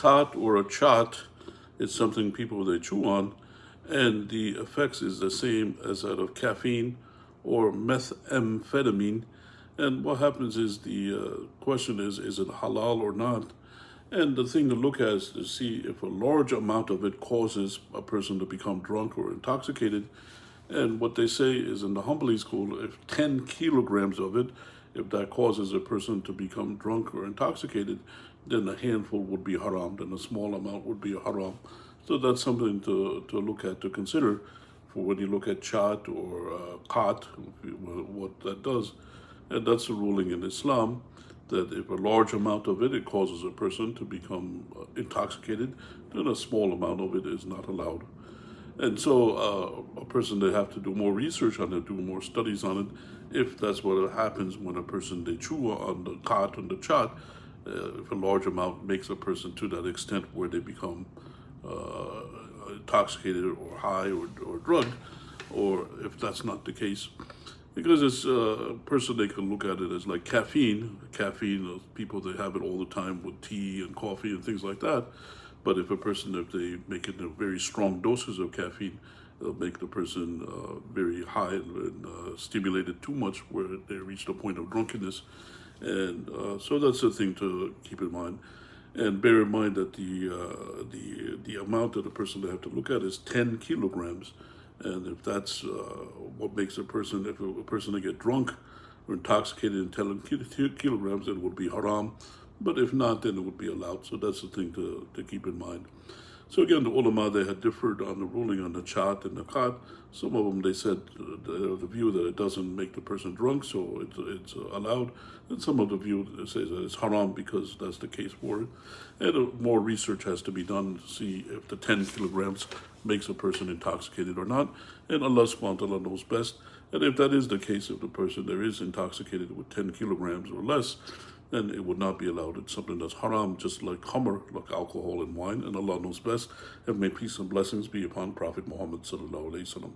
khat or a chaat is something people they chew on, and the effects is the same as that of caffeine or methamphetamine. And what happens is the question is it halal or not? And the thing to look at is to see if a large amount of it causes a person to become drunk or intoxicated. And what they say is in the Hanbali school, if 10 kilograms of it, if that causes a person to become drunk or intoxicated, then a handful would be haram, then a small amount would be haram. So that's something to look at, to consider for when you look at chaat or khat, what that does. And that's the ruling in Islam, that if a large amount of it, it causes a person to become intoxicated, then a small amount of it is not allowed. And so a person, they have to do more research on it, do more studies on it, if that's what happens when a person, they chew on the khat and the chat, if a large amount makes a person to that extent where they become intoxicated or high or drugged, or if that's not the case. Because it's a person, they can look at it as like caffeine. Caffeine, people, they have it all the time with tea and coffee and things like that. But if a person, if they make it in very strong doses of caffeine, it'll make the person very high and stimulated too much where they reach the point of drunkenness. And so that's the thing to keep in mind. And bear in mind that the amount that a person they have to look at is 10 kilograms. And if that's what makes a person, if a person to get drunk or intoxicated in 10 kilograms, then it would be haram. But if not, then it would be allowed. So that's the thing to keep in mind. So again, the ulama, they had differed on the ruling on the chaat and the khat. Some of them, they said the view that it doesn't make the person drunk, so it's allowed. And some of the view says that it's haram because that's the case for it. And more research has to be done to see if the 10 kilograms makes a person intoxicated or not. And Allah subhanahu wa ta'ala knows best. And if that is the case, if the person there is intoxicated with 10 kilograms or less, then it would not be allowed. It's something that's haram, just like khamr, like alcohol and wine, and Allah knows best. And may peace and blessings be upon Prophet Muhammad sallallahu alaihi wasallam.